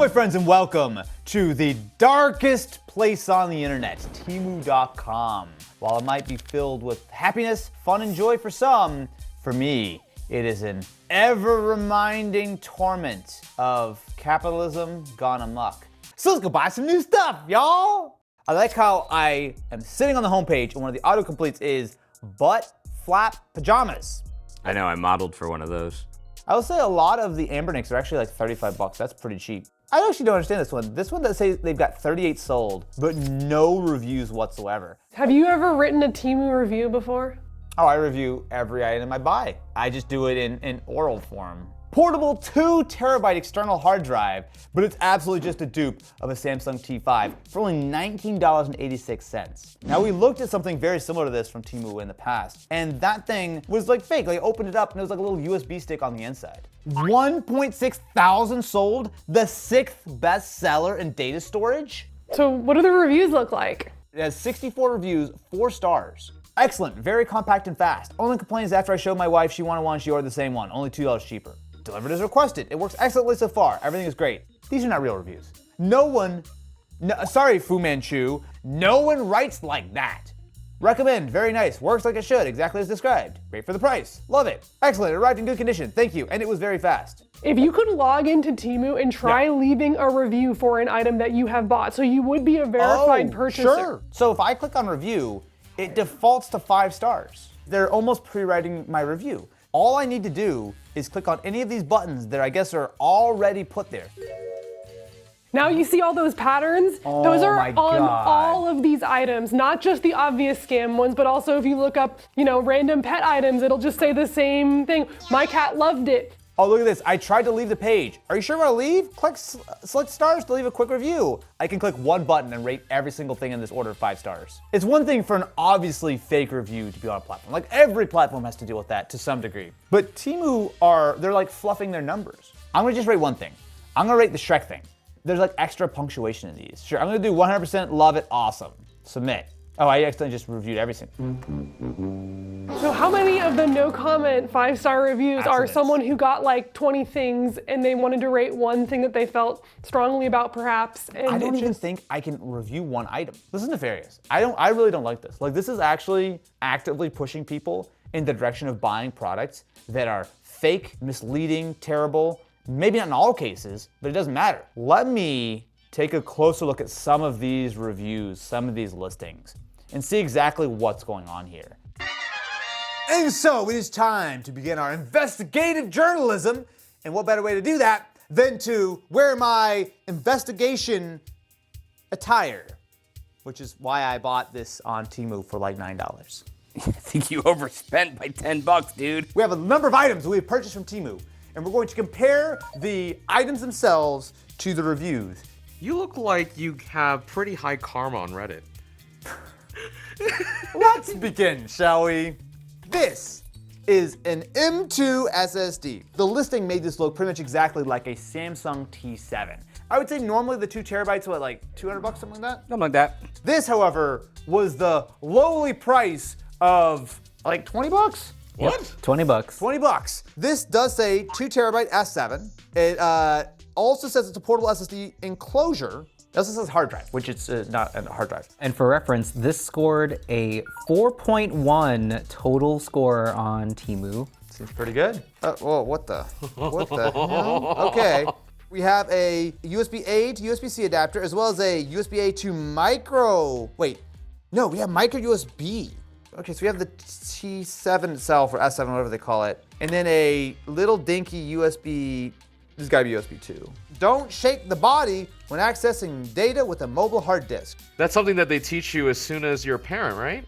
my friends, and welcome to the darkest place on the internet, Temu.com. While it might be filled with happiness, fun, and joy for some, for me, it is an ever-reminding torment of capitalism gone amok. So let's go buy some new stuff, y'all! I like how I am sitting on the homepage and one of the autocompletes is butt flap pajamas. I know, I modeled for one of those. I will say a lot of the Ambernicks are actually like 35 bucks. That's pretty cheap. I actually don't understand this one. This one that says they've got 38 sold, but no reviews whatsoever. Have you ever written a Temu review before? Oh, I review every item I buy. I just do it in oral form. Portable 2 terabyte external hard drive, but it's absolutely just a dupe of a Samsung T5 for only $19.86. Now we looked at something very similar to this from Temu in the past, and that thing was like fake. Like, I opened it up and it was like a little USB stick on the inside. 1.6 thousand sold, the 6th best seller in data storage. So what do the reviews look like? It has 64 reviews, 4 stars. Excellent, very compact and fast. Only complaints after I showed my wife she wanted one, she ordered the same one, only $2 cheaper. Delivered as requested. It works excellently so far. Everything is great. These are not real reviews. Sorry, Fu Manchu. No one writes like that. Recommend, very nice. Works like it should, exactly as described. Great for the price. Love it. Excellent, it arrived in good condition. Thank you, and it was very fast. If you could log into Temu and try leaving a review for an item that you have bought, so you would be a verified purchaser. Sure. So if I click on review, it defaults to 5 stars. They're almost pre-writing my review. All I need to do is click on any of these buttons that I guess are already put there. Now you see all those patterns? Those are on all of these items, not just the obvious scam ones, but also if you look up, random pet items, it'll just say the same thing. My cat loved it. Oh, look at this. I tried to leave the page. Are you sure you want to leave? Click select stars to leave a quick review. I can click one button and rate every single thing in this order 5 stars. It's one thing for an obviously fake review to be on a platform. Like, every platform has to deal with that to some degree. But Temu they're like fluffing their numbers. I'm gonna just rate one thing. I'm gonna rate the Shrek thing. There's like extra punctuation in these. Sure, I'm gonna do 100% love it, awesome. Submit. Oh, I accidentally just reviewed everything. So how many of the no comment 5-star reviews are someone who got like 20 things and they wanted to rate one thing that they felt strongly about perhaps? And I don't even think I can review one item. This is nefarious. I really don't like this. Like, this is actually actively pushing people in the direction of buying products that are fake, misleading, terrible. Maybe not in all cases, but it doesn't matter. Let me take a closer look at some of these reviews, some of these listings, and see exactly what's going on here. And so it is time to begin our investigative journalism, and what better way to do that than to wear my investigation attire, which is why I bought this on Temu for like $9. I think you overspent by 10 bucks, dude. We have a number of items that we have purchased from Temu, and we're going to compare the items themselves to the reviews. You look like you have pretty high karma on Reddit. Let's begin, shall we? This is an M2 SSD. The listing made this look pretty much exactly like a Samsung T7. I would say normally the 2 terabytes are like 200 bucks, something like that? Something like that. This, however, was the lowly price of like 20 bucks? What? 20 bucks. 20 bucks. This does say 2 terabyte S7. It also says it's a portable SSD enclosure. It also says hard drive, which it's not a hard drive. And for reference, this scored a 4.1 total score on Temu. Seems pretty good. Whoa, what the hell? Okay. We have a USB-A to USB-C adapter, as well as a USB-A to micro. Wait, no, we have micro USB. Okay, so we have the T7 itself, or S7, whatever they call it, and then a little dinky USB. This has got to be USB 2. Don't shake the body when accessing data with a mobile hard disk. That's something that they teach you as soon as you're a parent, right?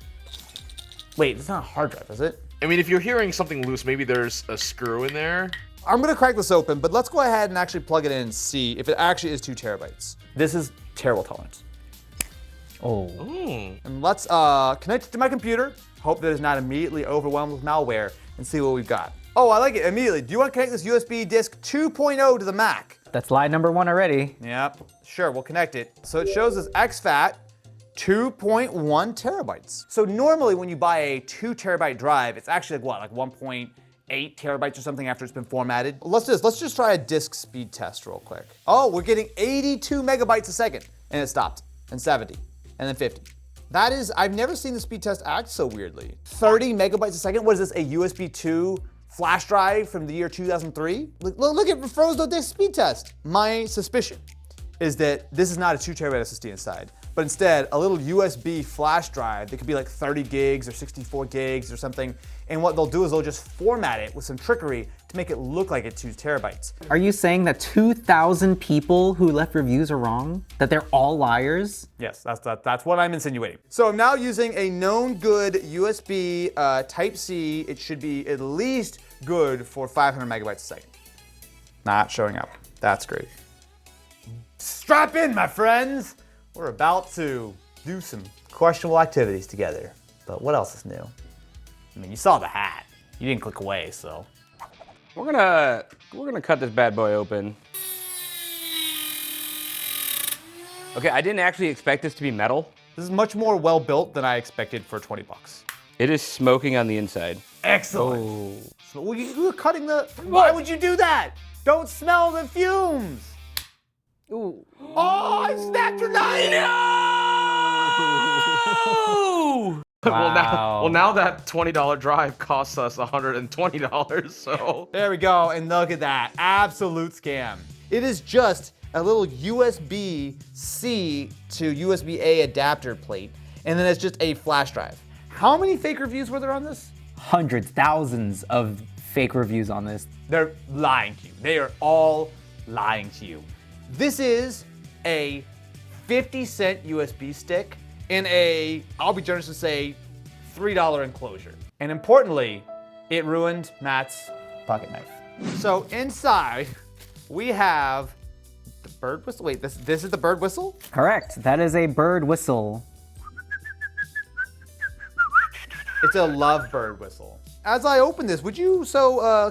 Wait, it's not a hard drive, is it? I mean, if you're hearing something loose, maybe there's a screw in there. I'm gonna crack this open, but let's go ahead and actually plug it in and see if it actually is 2 terabytes. This is terrible tolerance. Oh. And let's connect it to my computer. Hope that it's not immediately overwhelmed with malware, and see what we've got. Oh, I like it immediately. Do you want to connect this USB disk 2.0 to the Mac? That's lie number 1 already. Yep, sure, we'll connect it. So it shows us exFAT 2.1 terabytes. So normally when you buy a 2 terabyte drive, it's actually like what, like 1.8 8 terabytes or something after it's been formatted. Let's just try a disk speed test real quick. Oh, we're getting 82 megabytes a second, and it stopped, and 70, and then 50. That is, I've never seen the speed test act so weirdly. 30 megabytes a second, what is this, a USB 2 flash drive from the year 2003? Look at froze the disk speed test. My suspicion is that this is not a 2 terabyte SSD inside, but instead a little USB flash drive that could be like 30 gigs or 64 gigs or something. And what they'll do is they'll just format it with some trickery to make it look like it's 2 terabytes. Are you saying that 2,000 people who left reviews are wrong? That they're all liars? Yes, that's what I'm insinuating. So I'm now using a known good USB Type-C. It should be at least good for 500 megabytes a second. Not showing up. That's great. Strap in, my friends. We're about to do some questionable activities together. But what else is new? I mean, you saw the hat. You didn't click away, so. We're gonna cut this bad boy open. Okay, I didn't actually expect this to be metal. This is much more well built than I expected for 20 bucks. It is smoking on the inside. Excellent. So you were cutting the. Why would you do that? Don't smell the fumes. Ooh. Oh, I snapped your knife! No! Well, now that $20 drive costs us $120, so. There we go, and look at that. Absolute scam. It is just a little USB-C to USB-A adapter plate, and then it's just a flash drive. How many fake reviews were there on this? Hundreds, thousands of fake reviews on this. They're lying to you. They are all lying to you. This is a 50-cent USB stick in a, I'll be generous to say, $3 enclosure. And importantly, it ruined Matt's pocket knife. So inside, we have the bird whistle. Wait, this is the bird whistle? Correct, that is a bird whistle. It's a lovebird whistle. As I open this, would you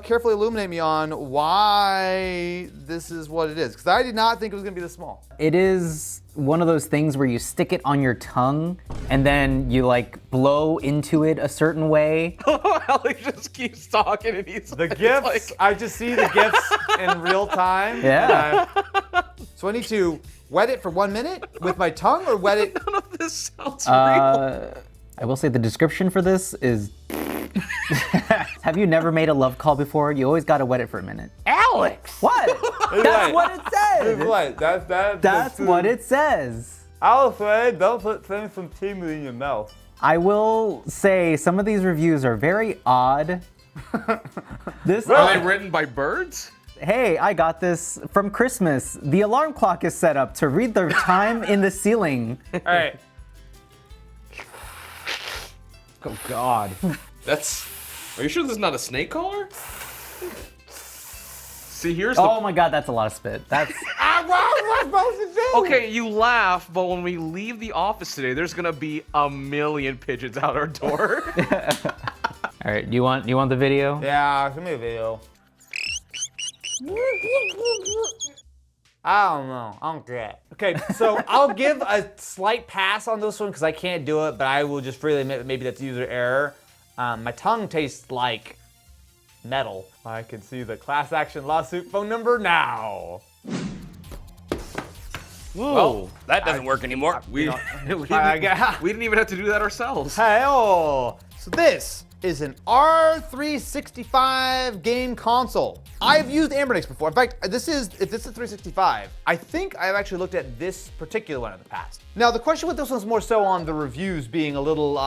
carefully illuminate me on why this is what it is? Because I did not think it was gonna be this small. It is one of those things where you stick it on your tongue and then you like blow into it a certain way. Alex just keeps talking and he's The gifts, I just see the gifts in real time. Yeah. So I need to wet it for 1 minute with my tongue or wet it? None of this sounds real. I will say the description for this is have you never made a love call before? You always gotta wet it for a minute. Alex! What? That's what it says! What? That's what it says. Alex, don't put things from Temu in your mouth. I will say some of these reviews are very odd. Are they written by birds? Hey, I got this from Christmas. The alarm clock is set up to read the time in the ceiling. All right. Oh God. Are you sure this is not a snake collar? See, here's the. Oh my God, that's a lot of spit. That's. What am I supposed to do? Okay, you laugh, but when we leave the office today, there's gonna be a million pigeons out our door. All right, you want the video? Yeah, give me a video. I don't know. I don't get it. Okay, so I'll give a slight pass on this one because I can't do it, but I will just freely admit that maybe that's user error. My tongue tastes like metal. I can see the class action lawsuit phone number now. Well, that doesn't work anymore. We didn't even have to do that ourselves. Hey-oh. So this is an R36S game console. I've used Ambernix before. In fact, if this is 365, I think I've actually looked at this particular one in the past. Now, the question with this one's more so on the reviews being a little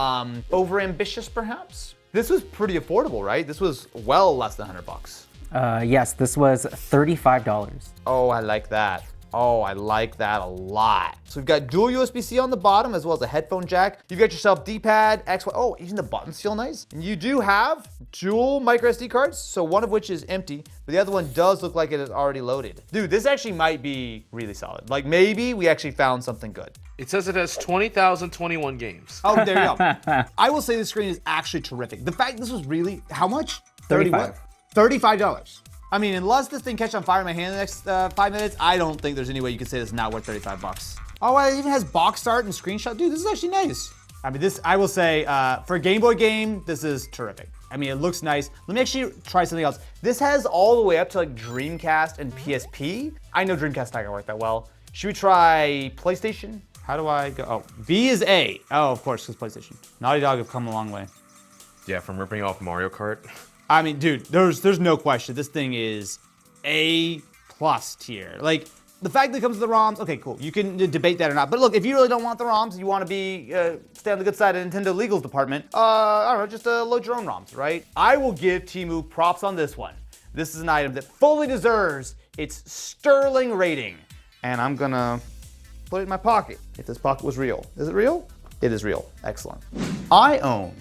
over-ambitious, perhaps. This was pretty affordable, right? This was well less than 100 bucks. Yes, this was $35. Oh, I like that. Oh, I like that a lot. So we've got dual USB-C on the bottom as well as a headphone jack. You've got yourself D-pad, X, Y. Oh, even the buttons feel nice. And you do have dual micro SD cards, so one of which is empty, but the other one does look like it is already loaded. Dude, this actually might be really solid. Like maybe we actually found something good. It says it has 20,021 games. Oh, there you go. I will say the screen is actually terrific. The fact this was really, how much? 35. $35. I mean, unless this thing catches on fire in my hand in the next 5 minutes, I don't think there's any way you could say this is not worth 35 bucks. Oh, it even has box art and screenshot. Dude, this is actually nice. I mean, this, I will say, for a Game Boy game, this is terrific. I mean, it looks nice. Let me actually try something else. This has all the way up to like Dreamcast and PSP. I know Dreamcast not gonna work that well. Should we try PlayStation? How do I go? Oh, B is A. Oh, of course, because PlayStation. Naughty Dog have come a long way. Yeah, from ripping off Mario Kart. I mean, dude, there's no question. This thing is A+ tier. Like, the fact that it comes with the ROMs, okay, cool. You can debate that or not. But look, if you really don't want the ROMs, you want to be stay on the good side of Nintendo legal's department, I don't know, just load your own ROMs, right? I will give Temu props on this one. This is an item that fully deserves its sterling rating. And I'm gonna put it in my pocket, if this pocket was real. Is it real? It is real. Excellent. I own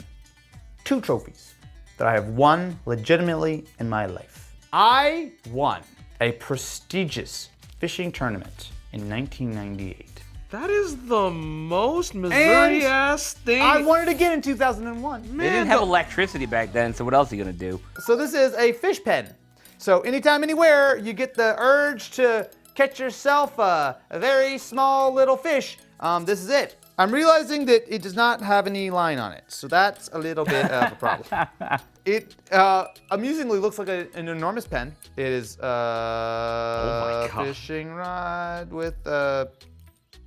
2 trophies that I have won legitimately in my life. I won a prestigious fishing tournament in 1998. That is the most Missouri-ass thing. I won it again in 2001. They didn't have electricity back then, so what else are you gonna do? So this is a fish pen. So anytime, anywhere, you get the urge to catch yourself a very small little fish, this is it. I'm realizing that it does not have any line on it, so that's a little bit of a problem. It amusingly looks like an enormous pen. It is a fishing rod with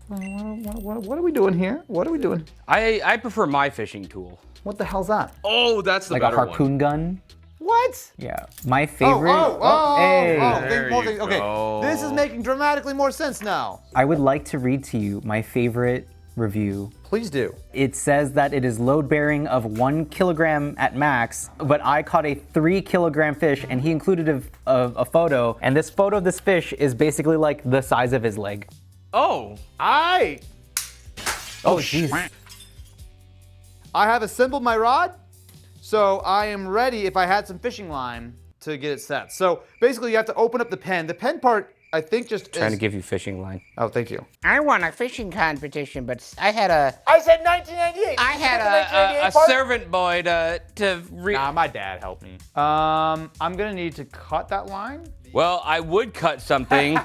what are we doing here? What are we doing? I prefer my fishing tool. What the hell's that? Oh, that's the Like a better one. harpoon gun. What? Yeah, my favorite. Hey. There you Okay, go. this is making dramatically more sense now. I would like to read to you my favorite review. Please do. It says that it is load bearing of 1 kilogram at max, but I caught a 3 kilogram fish and he included a photo, and this photo of this fish is basically like the size of his leg. Oh. Oh, jeez. I have assembled my rod, so I am ready if I had some fishing line to get it set. So basically you have to open up the pen. The pen part, I think just Trying is... to give you fishing line. Oh, thank you. I won a fishing competition, but I had a I said 1998. I had A servant boy to Nah, my dad helped me. I'm gonna need to cut that line. Well, I would cut something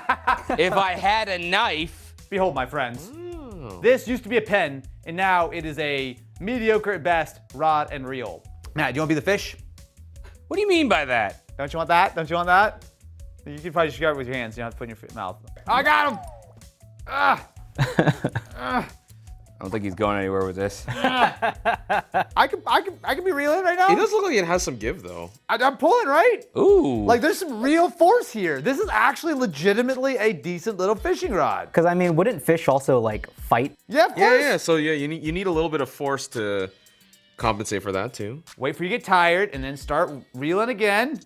if I had a knife. Behold, my friends. This used to be a pen, and now it is a mediocre at best rod and reel. Matt, do you want to be the fish? What do you mean by that? Don't you want that? Don't you want that? You can probably just grab it with your hands. You don't have to put it in your mouth. I got him! I don't think he's going anywhere with this. I can be reeling right now. It does look like it has some give, though. I'm pulling, right? Ooh. Like, there's some real force here. This is actually legitimately a decent little fishing rod. Because I mean, wouldn't fish also like fight? Yeah, of course. Yeah. So yeah, you need a little bit of force to compensate for that too. Wait for you to get tired and then start reeling again.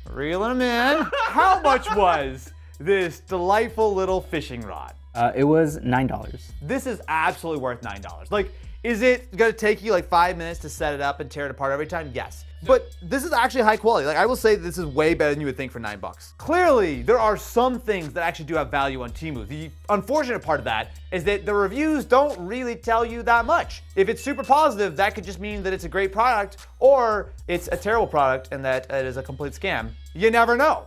Reeling them in. How much was this delightful little fishing rod? It was $9. This is absolutely worth $9. Like, is it gonna take you like 5 minutes to set it up and tear it apart every time? Yes. But this is actually high quality. Like, I will say this is way better than you would think for $9. Clearly, there are some things that actually do have value on Temu. The unfortunate part of that is that the reviews don't really tell you that much. If it's super positive, that could just mean that it's a great product, or it's a terrible product and that it is a complete scam. You never know.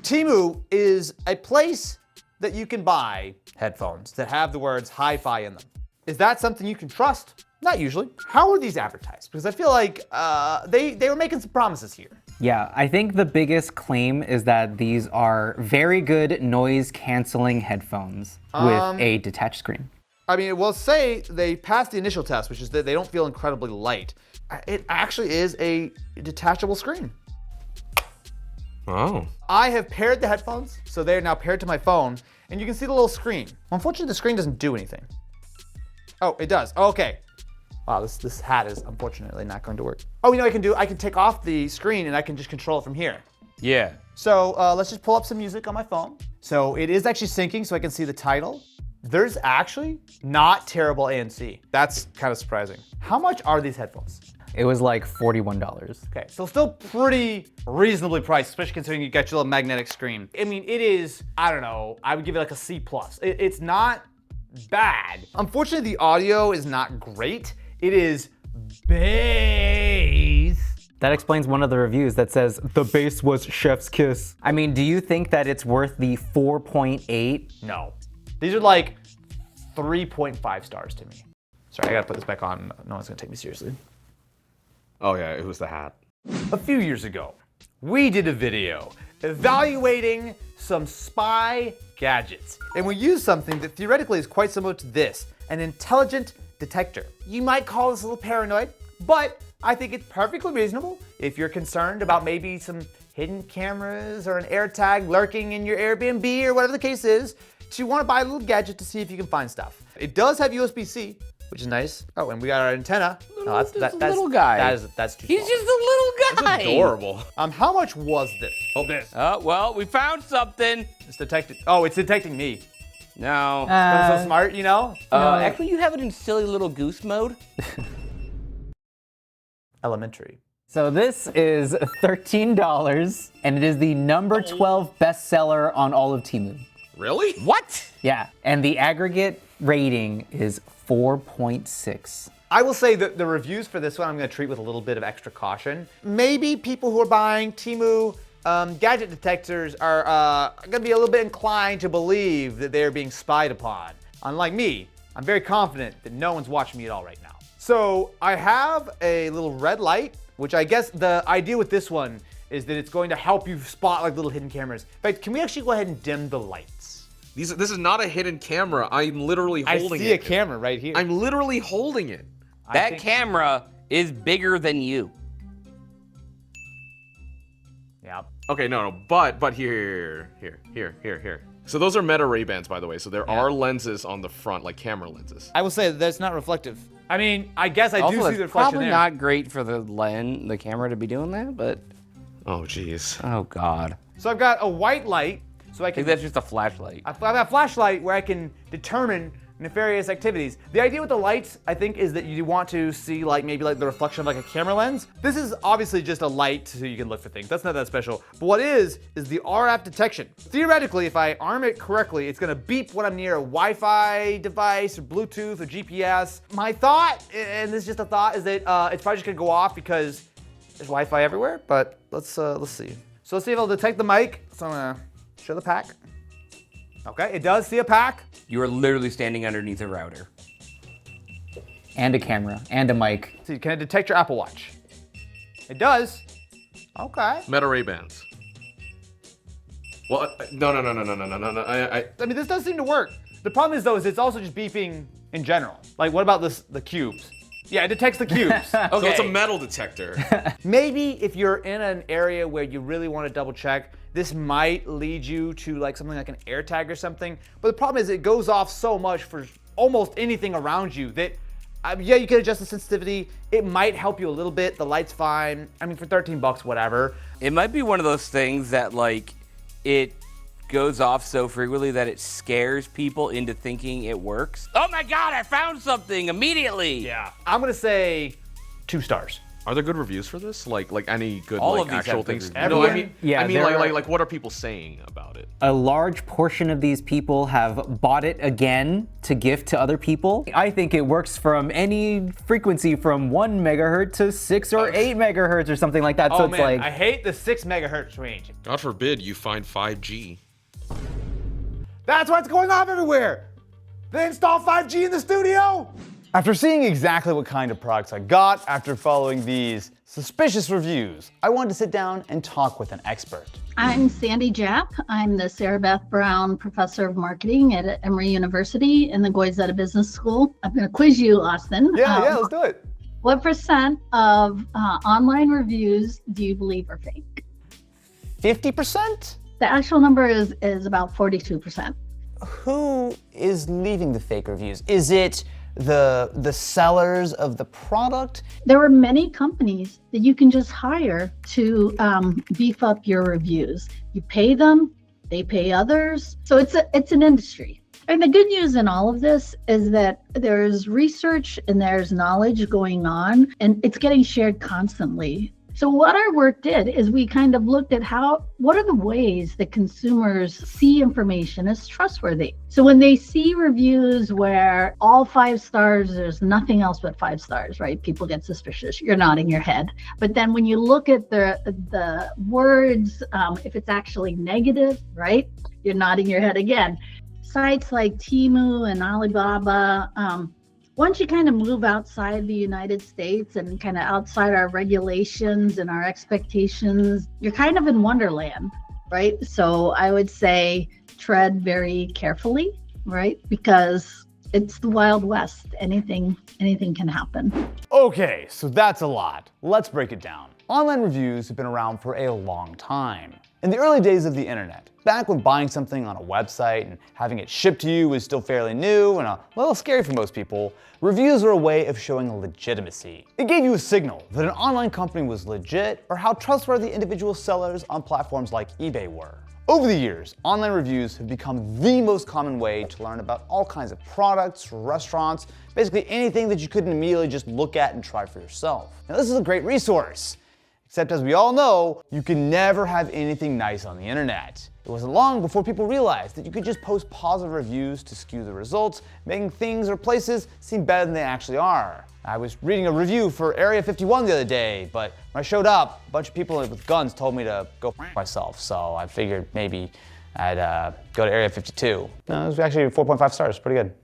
Temu is a place that you can buy headphones that have the words hi-fi in them. Is that something you can trust? Not usually. How are these advertised? Because I feel like they were making some promises here. Yeah, I think the biggest claim is that these are very good noise canceling headphones with a detached screen. I mean, it will say they passed the initial test, which is that they don't feel incredibly light. It actually is a detachable screen. Oh. I have paired the headphones, so they're now paired to my phone, and you can see the little screen. Well, unfortunately, the screen doesn't do anything. Oh, it does. Okay. Wow, this hat is unfortunately not going to work. Oh, you know what I can take off the screen and I can just control it from here. Yeah. So let's just pull up some music on my phone. So it is actually syncing so I can see the title. There's actually not terrible ANC. That's kind of surprising. How much are these headphones? It was like $41. Okay, so still pretty reasonably priced, especially considering you got your little magnetic screen. I mean, it is, I don't know, I would give it like a C+. It's not bad. Unfortunately, the audio is not great. It is bass. That explains one of the reviews that says, the bass was chef's kiss. I mean, do you think that it's worth the 4.8? No. These are like 3.5 stars to me. Sorry, I gotta put this back on. No one's gonna take me seriously. Oh yeah, it was the hat. A few years ago, we did a video evaluating some spy gadgets. And we used something that theoretically is quite similar to this, an intelligent detector. You might call this a little paranoid, but I think it's perfectly reasonable if you're concerned about maybe some hidden cameras or an AirTag lurking in your Airbnb or whatever the case is, to want to buy a little gadget to see if you can find stuff. It does have USB-C, which is nice. Oh, and we got our antenna. No, that's little guy. That's too He's small. just a little guy. Adorable. How much was this? Oh, this. Well, we found something. It's detected. Oh, it's detecting me. No. I'm so smart, you know? Actually, you have it in silly little goose mode. Elementary. So this is $13, and it is the number 12 bestseller on all of Temu. Really? What? Yeah, and the aggregate rating is 4.6. I will say that the reviews for this one I'm going to treat with a little bit of extra caution. Maybe people who are buying Temu gadget detectors are going to be a little bit inclined to believe that they're being spied upon. Unlike me, I'm very confident that no one's watching me at all right now. So I have a little red light, which I guess the idea with this one is that it's going to help you spot like little hidden cameras. In fact, can we actually go ahead and dim the lights? This is not a hidden camera. I'm literally holding it. I see a camera right here. I'm literally holding it. That camera is bigger than you. Yeah. Okay, no, but here. So those are Meta Ray-Bans, by the way. So there are lenses on the front, like camera lenses. I will say that that's not reflective. I mean, I guess I Also, do see it's the reflection probably there. not great for the camera to be doing that, but Oh, jeez. oh god. So I've got a white light, so I I can. think that's just a flashlight. I've got a flashlight where I can determine nefarious activities. The idea with the lights, I think, is that you want to see maybe the reflection of a camera lens. This is obviously just a light so you can look for things. That's not that special. But what is the RF detection. Theoretically, if I arm it correctly, it's gonna beep when I'm near a Wi-Fi device or Bluetooth or GPS. My thought, and this is just a thought, is that it's probably just gonna go off because there's Wi-Fi everywhere. But let's see. So let's see if it'll detect the mic. So I'm gonna show the pack. Okay, it does see a pack. You are literally standing underneath a router. And a camera, and a mic. See, can it detect your Apple Watch? It does. Okay. Meta Ray-Bans. Well, no. I mean, this does seem to work. The problem is, though, is it's also just beeping in general. Like, what about the cubes? Yeah, it detects the cubes. So it's a metal detector. Maybe if you're in an area where you really want to double check, this might lead you to something like an AirTag or something. But the problem is it goes off so much for almost anything around you that, yeah, you can adjust the sensitivity. It might help you a little bit. The light's fine. I mean, for 13 bucks, whatever. It might be one of those things that it goes off so frequently that it scares people into thinking it works. Oh my god, I found something immediately. Yeah. I'm going to say 2 stars. Are there good reviews for this? Like any good All of these actual have good things? reviews. No, I mean, Yeah, there are- like what are people saying about it? A large portion of these people have bought it again to gift to other people. I think it works from any frequency from 1 megahertz to 6 or 8 megahertz or something like that. So Oh it's man, I hate the 6 megahertz range. God forbid you find 5G. That's why it's going off everywhere. They installed 5G in the studio. After seeing exactly what kind of products I got after following these suspicious reviews, I wanted to sit down and talk with an expert. I'm Sandy Japp. I'm the Sarah Beth Brown Professor of Marketing at Emory University in the Goizetta Business School. I'm going to quiz you, Austin. Yeah, let's do it. What percent of online reviews do you believe are fake? 50%? The actual number is about 42%. Who is leaving the fake reviews? Is it the sellers of the product? There are many companies that you can just hire to beef up your reviews. You pay them, they pay others. So it's an industry. And the good news in all of this is that there's research and there's knowledge going on, and it's getting shared constantly. So what our work did is we kind of looked at what are the ways that consumers see information as trustworthy. So when they see reviews where all 5 stars, there's nothing else but 5 stars, right? People get suspicious. You're nodding your head. But then when you look at the words, if it's actually negative, right? You're nodding your head again. Sites like Temu and Alibaba, once you kind of move outside the United States and kind of outside our regulations and our expectations, you're kind of in wonderland, right? So I would say tread very carefully, right? Because it's the Wild West. Anything can happen. Okay, so that's a lot. Let's break it down. Online reviews have been around for a long time. In the early days of the internet, back when buying something on a website and having it shipped to you was still fairly new and a little scary for most people, reviews were a way of showing legitimacy. It gave you a signal that an online company was legit or how trustworthy individual sellers on platforms like eBay were. Over the years, online reviews have become the most common way to learn about all kinds of products, restaurants, basically anything that you couldn't immediately just look at and try for yourself. Now this is a great resource. Except as we all know, you can never have anything nice on the internet. It wasn't long before people realized that you could just post positive reviews to skew the results, making things or places seem better than they actually are. I was reading a review for Area 51 the other day, but when I showed up, a bunch of people with guns told me to go f myself, so I figured maybe I'd go to Area 52. No, it was actually 4.5 stars, pretty good.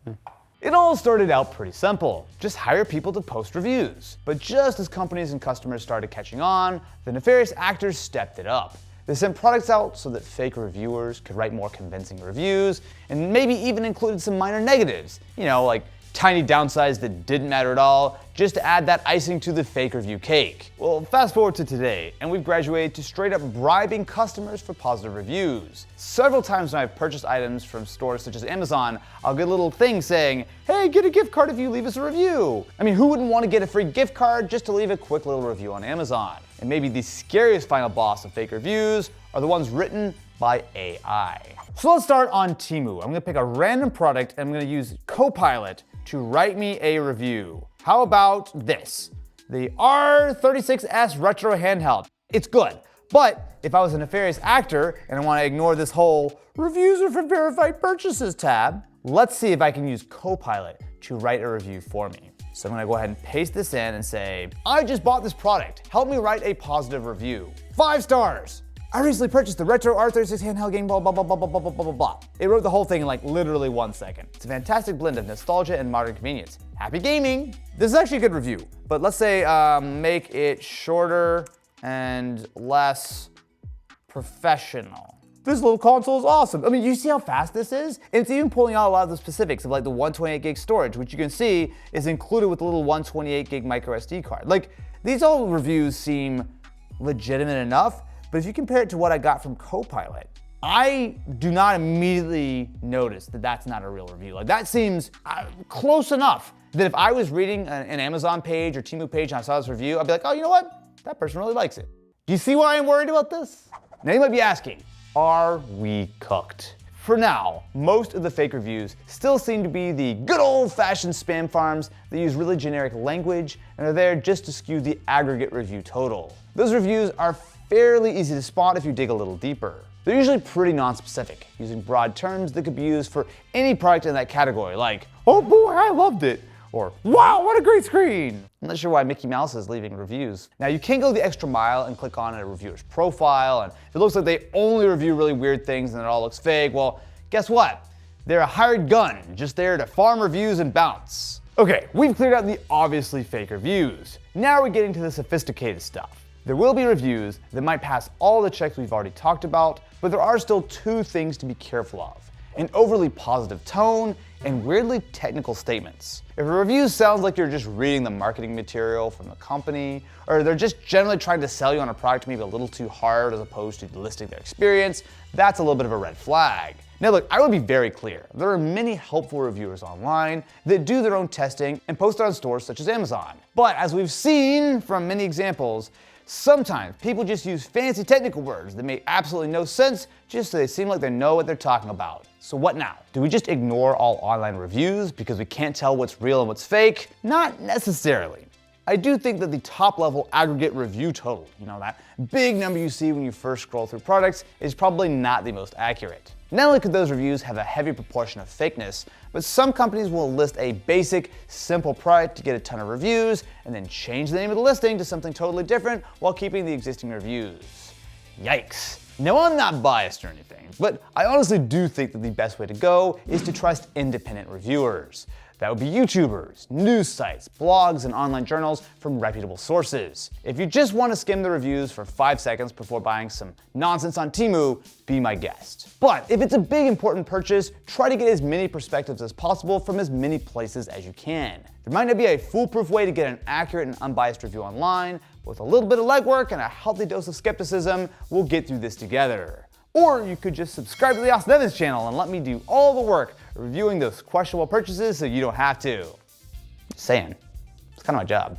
Yeah. It all started out pretty simple. Just hire people to post reviews. But just as companies and customers started catching on, the nefarious actors stepped it up. They sent products out so that fake reviewers could write more convincing reviews, and maybe even included some minor negatives. You know, like tiny downsides that didn't matter at all, just to add that icing to the fake review cake. Well, fast forward to today, and we've graduated to straight up bribing customers for positive reviews. Several times when I've purchased items from stores such as Amazon, I'll get a little thing saying, hey, get a gift card if you leave us a review. I mean, who wouldn't want to get a free gift card just to leave a quick little review on Amazon? And maybe the scariest final boss of fake reviews are the ones written by AI. So let's start on Temu. I'm gonna pick a random product and I'm gonna use Copilot to write me a review. How about this? The R36S Retro Handheld. It's good, but if I was a nefarious actor and I wanna ignore this whole reviews are for verified purchases tab, let's see if I can use Copilot to write a review for me. So I'm gonna go ahead and paste this in and say, I just bought this product. Help me write a positive review. 5 stars. I recently purchased the retro R36 handheld game, blah, blah, blah, blah, blah, blah, blah, blah, blah. It wrote the whole thing in like literally 1 second. It's a fantastic blend of nostalgia and modern convenience. Happy gaming. This is actually a good review, but let's say make it shorter and less professional. This little console is awesome. I mean, you see how fast this is? And it's even pulling out a lot of the specifics of like the 128 gig storage, which you can see is included with the little 128 gig micro SD card. Like, these all reviews seem legitimate enough, but if you compare it to what I got from Copilot, I do not immediately notice that that's not a real review. Like, that seems close enough that if I was reading an Amazon page or Temu page and I saw this review, I'd be like, oh, you know what? That person really likes it. Do you see why I'm worried about this? Now you might be asking, are we cooked? For now, most of the fake reviews still seem to be the good old-fashioned spam farms that use really generic language and are there just to skew the aggregate review total. Those reviews are fairly easy to spot if you dig a little deeper. They're usually pretty non-specific, using broad terms that could be used for any product in that category, like, oh boy, I loved it, or wow, what a great screen. I'm not sure why Mickey Mouse is leaving reviews. Now you can go the extra mile and click on a reviewer's profile, and if it looks like they only review really weird things and it all looks fake, well, guess what? They're a hired gun, just there to farm reviews and bounce. Okay, we've cleared out the obviously fake reviews. Now we're getting to the sophisticated stuff. There will be reviews that might pass all the checks we've already talked about, but there are still 2 things to be careful of: an overly positive tone and weirdly technical statements. If a review sounds like you're just reading the marketing material from the company, or they're just generally trying to sell you on a product maybe a little too hard as opposed to listing their experience, that's a little bit of a red flag. Now look, I will be very clear. There are many helpful reviewers online that do their own testing and post it on stores such as Amazon. But as we've seen from many examples, sometimes people just use fancy technical words that make absolutely no sense just so they seem like they know what they're talking about. So what now? Do we just ignore all online reviews because we can't tell what's real and what's fake? Not necessarily. I do think that the top level aggregate review total, you know, that big number you see when you first scroll through products, is probably not the most accurate. Not only could those reviews have a heavy proportion of fakeness, but some companies will list a basic, simple product to get a ton of reviews, and then change the name of the listing to something totally different while keeping the existing reviews. Yikes. Now, I'm not biased or anything, but I honestly do think that the best way to go is to trust independent reviewers. That would be YouTubers, news sites, blogs, and online journals from reputable sources. If you just want to skim the reviews for 5 seconds before buying some nonsense on Temu, be my guest. But if it's a big important purchase, try to get as many perspectives as possible from as many places as you can. There might not be a foolproof way to get an accurate and unbiased review online, but with a little bit of legwork and a healthy dose of skepticism, we'll get through this together. Or you could just subscribe to the Austin Evans channel and let me do all the work reviewing those questionable purchases so you don't have to. Just saying, it's kind of my job.